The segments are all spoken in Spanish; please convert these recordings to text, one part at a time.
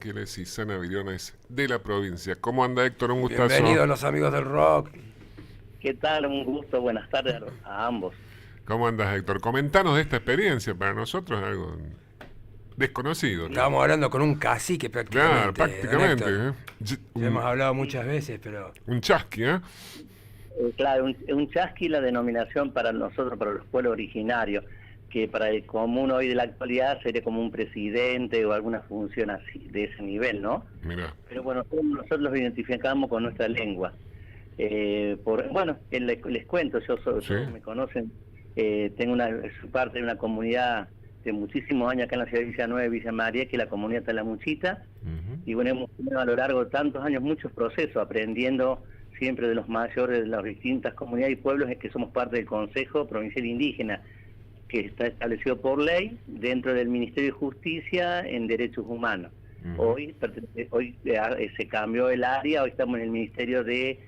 Ángeles y Sana Viriones de la provincia. ¿Cómo anda, Héctor? Un gustazo. Bienvenidos los amigos del rock. ¿Qué tal? Un gusto, buenas tardes a ambos. ¿Cómo andas, Héctor? Comentanos de esta experiencia. Para nosotros es algo desconocido. Estábamos hablando con un cacique Claro, prácticamente, don prácticamente. Héctor. Un, Hemos hablado muchas veces, pero un chasqui, ¿eh? Claro, un chasqui la denominación para nosotros, para los pueblos originarios, que para el común hoy de la actualidad sería como un presidente o alguna función así, de ese nivel, ¿no? Mira. Pero bueno, nosotros los identificamos con nuestra lengua. Bueno, les cuento, Sí. me conocen, soy parte de una comunidad de muchísimos años acá en la ciudad de Villa Nueva, Villa María, que es la comunidad Talamuchita, y bueno, hemos tenido a lo largo de tantos años muchos procesos, aprendiendo siempre de los mayores de las distintas comunidades y pueblos que somos parte del Consejo Provincial Indígena, que está establecido por ley dentro del Ministerio de Justicia en Derechos Humanos. Hoy se cambió el área, hoy estamos en el Ministerio de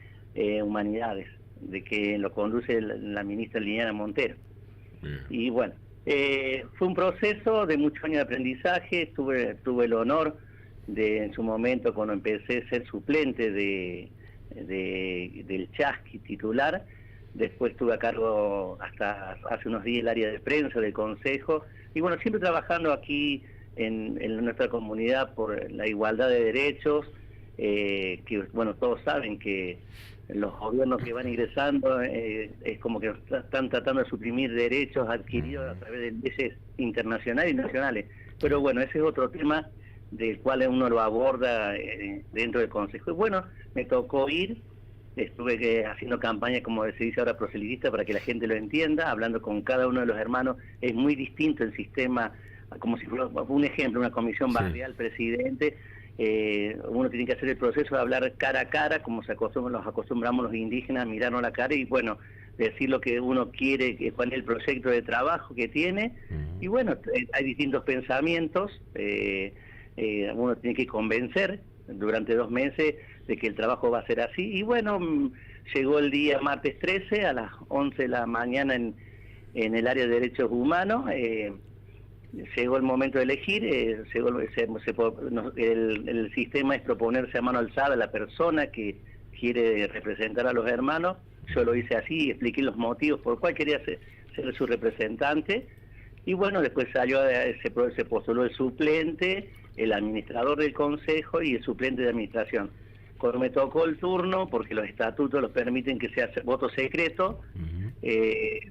Humanidades, de que lo conduce la ministra Liliana Montero. Bien. Y bueno, fue un proceso de muchos años de aprendizaje. Tuve el honor de, en su momento, cuando empecé a ser suplente del chasqui titular. Después estuve a cargo hasta hace unos días el área de prensa del Consejo. Y bueno, siempre trabajando aquí en nuestra comunidad por la igualdad de derechos, que bueno, todos saben que los gobiernos que van ingresando es como que están tratando de suprimir derechos adquiridos a través de leyes internacionales y nacionales. Pero bueno, ese es otro tema del cual uno lo aborda dentro del Consejo. Y bueno, me tocó ir. Estuve haciendo campaña, como se dice ahora, proselitista, para que la gente lo entienda, hablando con cada uno de los hermanos. Es muy distinto el sistema, como si fuera un ejemplo, una comisión barrial, presidente. Uno tiene que hacer el proceso de hablar cara a cara, como nos acostumbramos los indígenas, mirarnos a la cara y bueno, decir lo que uno quiere, cuál es el proyecto de trabajo que tiene. Y bueno, hay distintos pensamientos, uno tiene que convencer durante 2 meses de que el trabajo va a ser así. Y bueno, llegó el día martes 13 a las 11 de la mañana en el área de derechos humanos. Llegó el momento de elegir. El sistema es proponerse a mano alzada a la persona que quiere representar a los hermanos. Yo lo hice así, expliqué los motivos por cuál quería ser su representante. Y bueno, después se postuló el suplente, el administrador del consejo y el suplente de administración. Cuando me tocó el turno, porque los estatutos los permiten que sea voto secreto,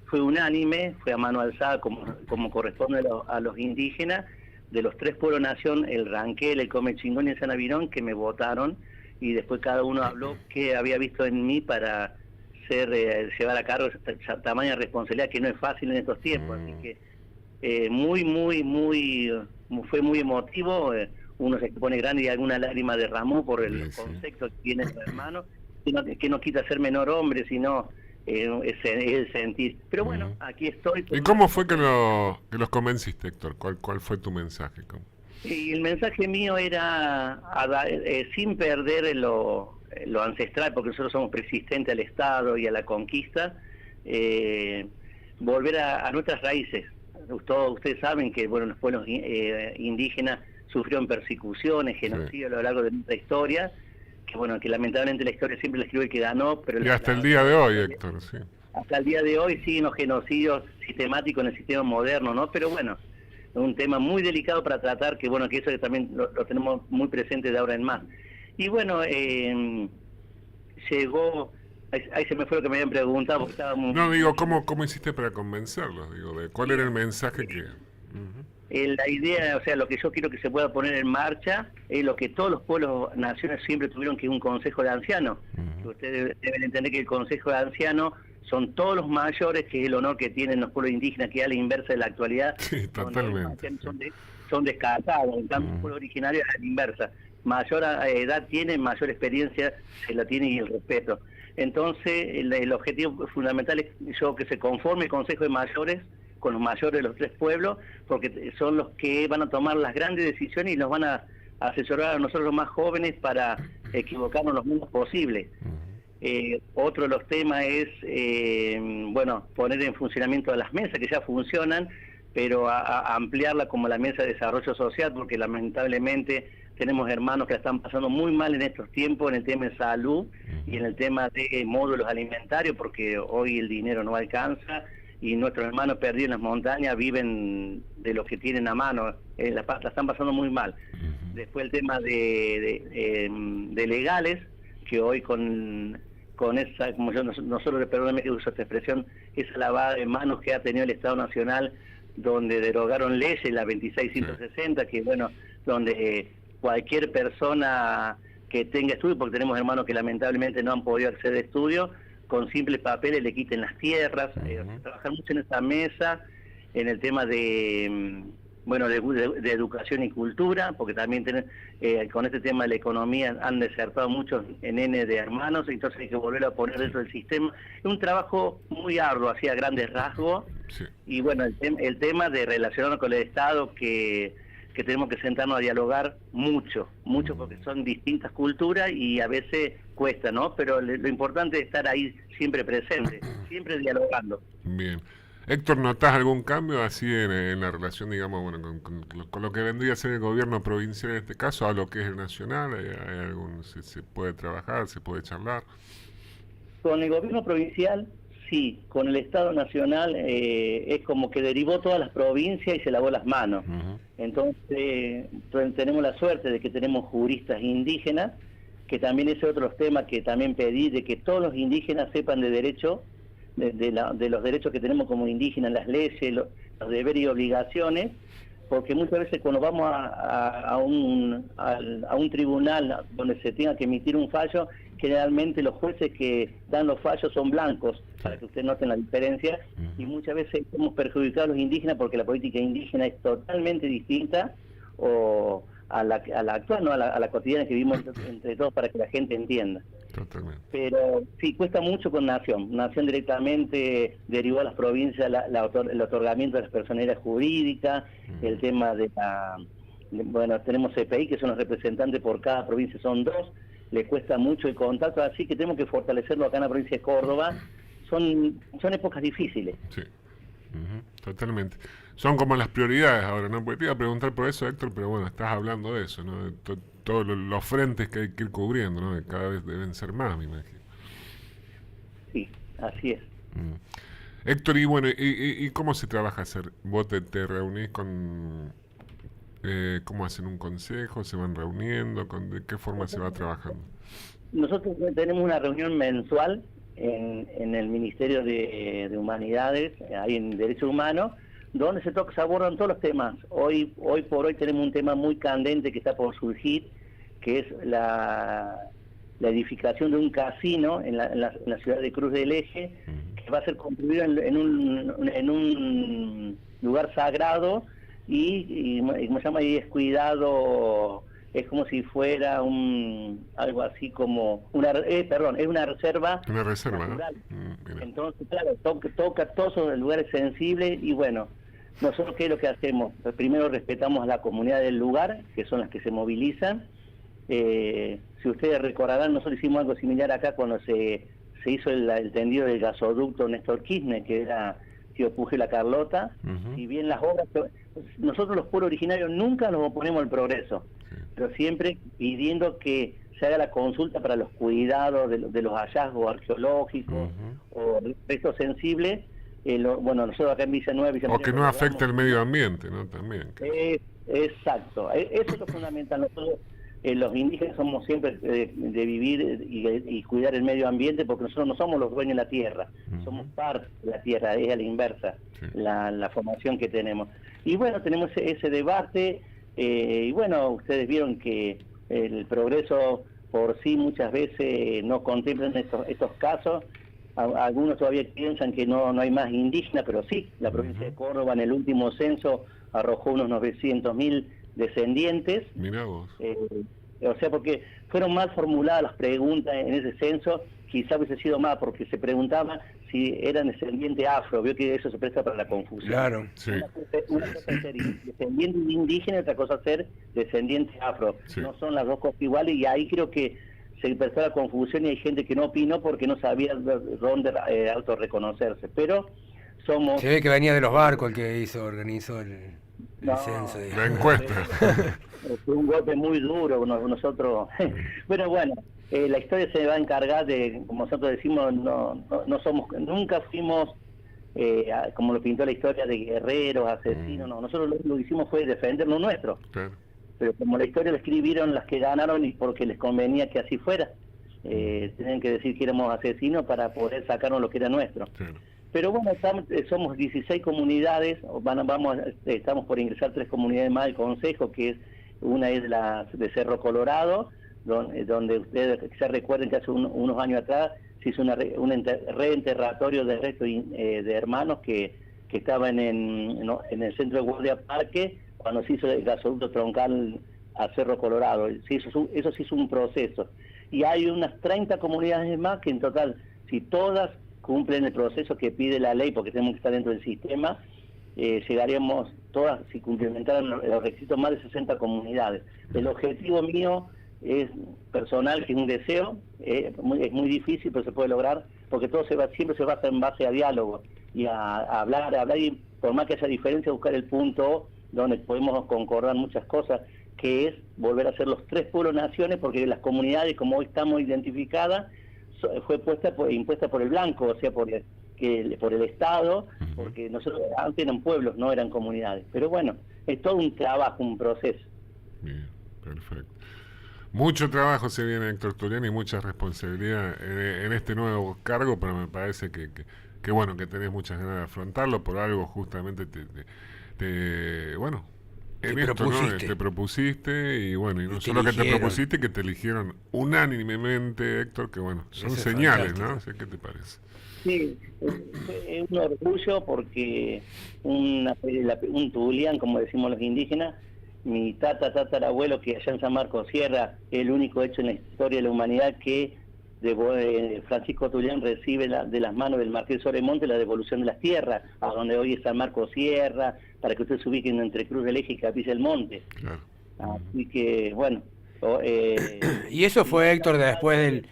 fue unánime, fue a mano alzada como corresponde a los indígenas, de los 3 pueblos nación, el Ranquel, el Comechingón y el Sana Virón, que me votaron, y después cada uno habló qué había visto en mí para llevar a cargo esa tamaña responsabilidad que no es fácil en estos tiempos. Así que fue muy emotivo. Uno se pone grande y alguna lágrima derramó por el concepto que tiene el hermano, que no quita ser menor hombre, sino es el sentir. Pero bueno, aquí estoy. ¿Y cómo fue que los convenciste, Héctor? ¿Cuál fue tu mensaje? Y el mensaje mío era sin perder lo ancestral, porque nosotros somos persistentes al Estado y a la conquista, volver a nuestras raíces. Todos ustedes saben que bueno, los pueblos indígenas sufrieron persecuciones, genocidio a lo largo de nuestra historia, que bueno, que lamentablemente la historia siempre la escribe el que ganó, pero y hasta el día de hoy, Héctor, sí. Hasta el día de hoy siguen los genocidios sistemáticos en el sistema moderno, ¿no? Pero bueno, es un tema muy delicado para tratar, que bueno, que eso también lo tenemos muy presente de ahora en más. Y bueno, llegó, ahí se me fue lo que me habían preguntado, porque estaba muy... No, digo, ¿cómo hiciste para convencerlos? Digo, ¿cuál era el mensaje que...? La idea, o sea, lo que yo quiero que se pueda poner en marcha es lo que todos los pueblos, naciones siempre tuvieron, que es un consejo de ancianos. Ustedes deben entender que el consejo de ancianos son todos los mayores, que es el honor que tienen los pueblos indígenas, que es a la inversa de la actualidad. Sí, totalmente. Son descartados, en cambio los pueblos originarios es a la inversa. Mayor edad tienen, mayor experiencia se la tiene y el respeto. Entonces, el objetivo fundamental es que se conforme el consejo de mayores con los mayores de los 3 pueblos, porque son los que van a tomar las grandes decisiones y nos van a asesorar a nosotros los más jóvenes para equivocarnos lo menos posible. Otro de los temas es, bueno, poner en funcionamiento las mesas que ya funcionan, pero a ampliarla como la mesa de desarrollo social, porque lamentablemente tenemos hermanos que la están pasando muy mal en estos tiempos, en el tema de salud y en el tema de módulos alimentarios, porque hoy el dinero no alcanza y nuestros hermanos perdidos en las montañas viven de lo que tienen a mano, la están pasando muy mal. Después el tema de legales, que hoy con esa, como nosotros, perdóname que uso esta expresión, esa lavada de manos que ha tenido el Estado Nacional, donde derogaron leyes, la 2660, que bueno, donde cualquier persona que tenga estudio, porque tenemos hermanos que lamentablemente no han podido acceder a estudio, con simples papeles le quiten las tierras, trabajar mucho en esa mesa, en el tema de educación y cultura, porque también con este tema de la economía han desertado muchos nenes de hermanos, entonces hay que volver a poner dentro del sistema. Es un trabajo muy arduo, así a grandes rasgos, y bueno, el tema de relacionarnos con el Estado, que tenemos que sentarnos a dialogar mucho, porque son distintas culturas y a veces cuesta, ¿no? Pero lo importante es estar ahí siempre presente, siempre dialogando. Bien. Héctor, ¿notás algún cambio así en la relación, digamos, bueno, con lo que vendría a ser el gobierno provincial en este caso, a lo que es el nacional? ¿Hay algún, se puede trabajar, se puede charlar? Con el gobierno provincial, sí. Con el Estado Nacional es como que derivó todas las provincias y se lavó las manos. Entonces tenemos la suerte de que tenemos juristas indígenas, que también ese es otro tema que también pedí, de que todos los indígenas sepan de derecho, de los derechos que tenemos como indígenas, las leyes, los deberes y obligaciones, porque muchas veces cuando vamos a un tribunal donde se tenga que emitir un fallo, generalmente los jueces que dan los fallos son blancos, para que ustedes noten la diferencia, y muchas veces hemos perjudicado a los indígenas porque la política indígena es totalmente distinta a la actual, ¿no? a la cotidiana que vivimos entre todos, para que la gente entienda. Totalmente. Pero sí, cuesta mucho con Nación. Nación directamente derivó a las provincias el otorgamiento de las personerías jurídicas, el tema bueno, tenemos CPI, que son los representantes por cada provincia, son 2, le cuesta mucho el contacto, así que tenemos que fortalecerlo acá en la provincia de Córdoba. Son épocas difíciles. Sí, totalmente. Son como las prioridades ahora, ¿no? Porque te iba a preguntar por eso, Héctor, pero bueno, estás hablando de eso, ¿no? De todos los frentes que hay que ir cubriendo, ¿no? Que cada vez deben ser más, me imagino. Sí, así es. Héctor, y bueno, ¿y cómo se trabaja hacer? ¿Vos te reunís con... ¿cómo hacen un consejo? ¿Se van reuniendo? ¿De qué forma se va trabajando? Nosotros tenemos una reunión mensual en el Ministerio de Humanidades, ahí en Derechos Humanos, donde se abordan todos los temas. Hoy por hoy tenemos un tema muy candente que está por surgir, que es la edificación de un casino en la ciudad de Cruz del Eje, que va a ser construido en un lugar sagrado y como se llama, y es cuidado, es como si fuera algo así como es una reserva. Una reserva, natural. ¿No? Entonces, claro, toca todos esos lugares sensibles y bueno, nosotros ¿qué es lo que hacemos? Primero respetamos a la comunidad del lugar, que son las que se movilizan. Si ustedes recordarán, nosotros hicimos algo similar acá cuando se hizo el tendido del gasoducto Néstor Kirchner, que era Tío Pujo y la Carlota. Si bien las obras, nosotros los pueblos originarios nunca nos oponemos al progreso, pero siempre pidiendo que se haga la consulta para los cuidados de los hallazgos arqueológicos o restos sensibles. Bueno, nosotros acá en Villa Nueva... O que no afecte el medio ambiente, ¿no? También. Exacto, eso es lo fundamental. Nosotros, los indígenas, somos siempre de vivir y cuidar el medio ambiente, porque nosotros no somos los dueños de la tierra, somos parte de la tierra, es a la inversa, la formación que tenemos. Y bueno, tenemos ese debate, y bueno, ustedes vieron que el progreso por sí muchas veces no contemplan estos casos. Algunos todavía piensan que no hay más indígenas, pero sí, la provincia de Córdoba en el último censo arrojó unos 900.000 descendientes. Mirá vos. O sea, porque fueron mal formuladas las preguntas en ese censo, quizá hubiese sido más, porque se preguntaba si eran descendientes afro, vio que eso se presta para la confusión. Claro, sí. Una cosa es ser descendiente indígena y otra cosa es ser descendiente afro. Sí. No son las dos cosas iguales, y ahí creo que se prestó la confusión y hay gente que no opinó porque no sabía dónde autorreconocerse. Pero somos... se ve que venía de los barcos el que organizó el censo. La encuesta. Fue un golpe muy duro nosotros. Pero bueno, la historia se va a encargar de, como nosotros decimos, no somos, nunca fuimos, como lo pintó la historia, de guerreros, asesinos. No, nosotros lo que hicimos fue defender lo nuestro. Claro. Pero como la historia la escribieron las que ganaron y porque les convenía que así fuera, tenían que decir que éramos asesinos para poder sacarnos lo que era nuestro. Claro. Pero bueno, somos 16 comunidades, estamos por ingresar 3 comunidades más del Consejo, que es una es de Cerro Colorado, donde ustedes se recuerden que hace unos años atrás se hizo un reenterratorio de restos de hermanos que estaban en el centro de Guardia Parque, cuando se hizo el gasoducto troncal a Cerro Colorado. Eso se hizo un proceso. Y hay unas 30 comunidades más que en total, si todas cumplen el proceso que pide la ley, porque tenemos que estar dentro del sistema, llegaríamos todas, si cumplimentaran los requisitos, más de 60 comunidades. El objetivo mío es personal, que es un deseo, es muy difícil, pero se puede lograr, porque todo siempre se basa en base a diálogo y a hablar, y por más que haya diferencia, buscar el punto donde podemos concordar muchas cosas, que es volver a ser los 3 pueblos-naciones, porque las comunidades, como hoy estamos identificadas, fue impuesta por el blanco, o sea, por el Estado, porque nosotros antes eran pueblos, no eran comunidades. Pero bueno, es todo un trabajo, un proceso. Bien, perfecto. Mucho trabajo se viene, Héctor Tuliani, y mucha responsabilidad en este nuevo cargo, pero me parece que bueno, que tenés muchas ganas de afrontarlo, por algo justamente bueno, en esto, propusiste. ¿no? Te propusiste, y bueno, y no Y te solo que te eligieron. propusiste, que te eligieron unánimemente, Héctor, que bueno, son Eso es señales, fantástico. ¿no? Sé qué te parece. Sí, es un orgullo porque un Tulián, como decimos los indígenas, mi tatarabuelo, que allá en San Marcos Sierra, es el único hecho en la historia de la humanidad que Francisco Tulián recibe de las manos del Marqués Sobremonte la devolución de las tierras, a donde hoy es San Marcos Sierra, para que ustedes se ubiquen entre Cruz del Eje y Capilla del Monte. Claro. Así que, bueno... Y eso fue, Héctor, después del...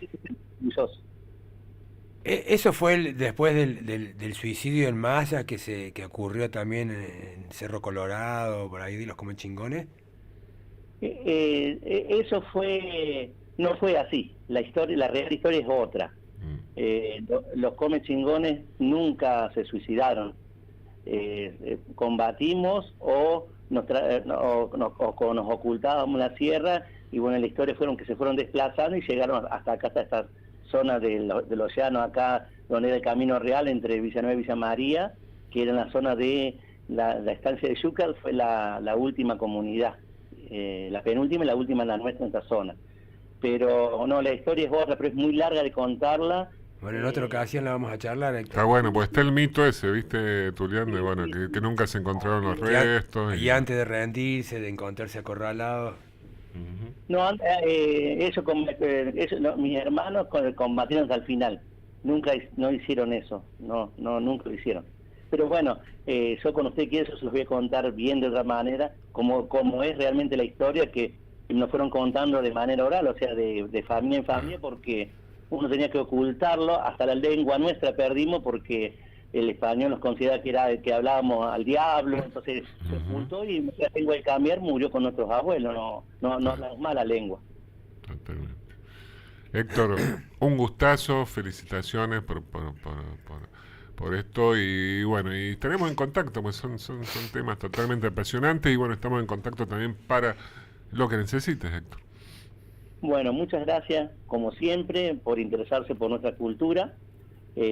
Eso fue después del suicidio en masa que ocurrió también en Cerro Colorado, por ahí de los Comechingones. Eso no fue así. La real historia es otra. Los Comechingones nunca se suicidaron. Combatimos o nos ocultábamos en la sierra, y bueno, la historia fueron que se fueron desplazando y llegaron hasta acá, hasta esta zona de los llanos acá, donde era el Camino Real entre Villanueva y Villa María, que era en la zona de la estancia de Xúcar, fue la última comunidad, la penúltima y la última en la nuestra, en esta zona. Pero no, la historia es otra, pero es muy larga de contarla. Bueno, en otra ocasión la vamos a charlar, Héctor. Está bueno, pues está el mito ese, ¿viste, Tulián? De, bueno, que nunca se encontraron los restos. Y antes de rendirse, de encontrarse acorralados. No, mis hermanos combatieron hasta el final. No hicieron eso, nunca lo hicieron. Pero bueno, yo con usted quiero, eso se los voy a contar bien de otra manera, como es realmente la historia, que nos fueron contando de manera oral, o sea, de familia en familia, porque uno tenía que ocultarlo. Hasta la lengua nuestra perdimos porque el español nos considera que hablábamos al diablo, entonces se ocultó, y la lengua de cambiar murió con nuestros abuelos, no hablamos mala lengua. Totalmente. Héctor, un gustazo, felicitaciones por esto, y bueno, y estaremos en contacto, pues son temas totalmente apasionantes, y bueno, estamos en contacto también para lo que necesites, Héctor. Bueno, muchas gracias, como siempre, por interesarse por nuestra cultura.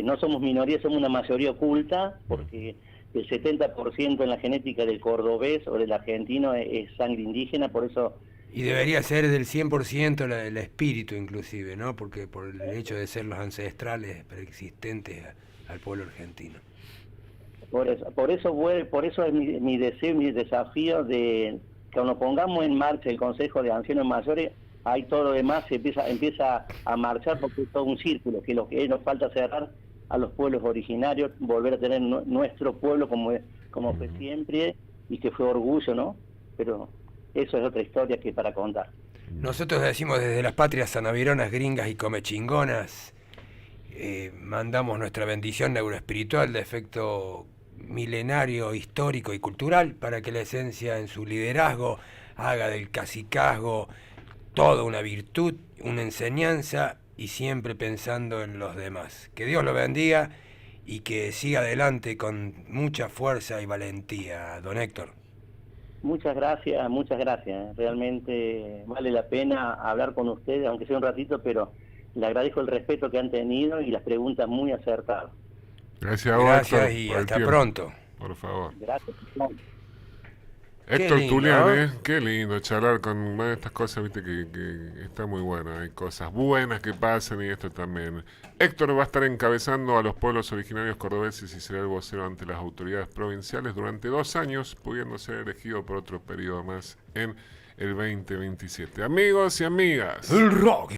No somos minoría, somos una mayoría oculta, porque el 70% en la genética del cordobés o del argentino es sangre indígena, por eso... Y debería ser del 100% el espíritu, inclusive, ¿no? Porque por el hecho de ser los ancestrales preexistentes al pueblo argentino. Por eso es mi deseo, mi desafío de que cuando pongamos en marcha el Consejo de Ancianos Mayores, ahí todo lo demás se empieza a marchar, porque es todo un círculo, que lo que nos falta cerrar a los pueblos originarios, volver a tener nuestro pueblo como fue siempre, y que fue orgullo, ¿no? Pero eso es otra historia que para contar. Nosotros decimos desde las patrias sanavironas, gringas y comechingonas, mandamos nuestra bendición neuroespiritual de efecto milenario, histórico y cultural, para que la esencia en su liderazgo haga del cacicazgo toda una virtud, una enseñanza y siempre pensando en los demás. Que Dios lo bendiga y que siga adelante con mucha fuerza y valentía, don Héctor. Muchas gracias, muchas gracias. Realmente vale la pena hablar con ustedes, aunque sea un ratito, pero le agradezco el respeto que han tenido y las preguntas muy acertadas. Gracias a vos, Gracias Héctor, y por el hasta tiempo. pronto. Por favor. Gracias. Héctor lindo, Tulián, ¿no? qué lindo charlar con estas cosas, viste que está muy bueno, hay cosas buenas que pasan y esto también. Héctor va a estar encabezando a los pueblos originarios cordobeses y será el vocero ante las autoridades provinciales durante 2 años, pudiendo ser elegido por otro periodo más en el 2027. Amigos y amigas. El rock.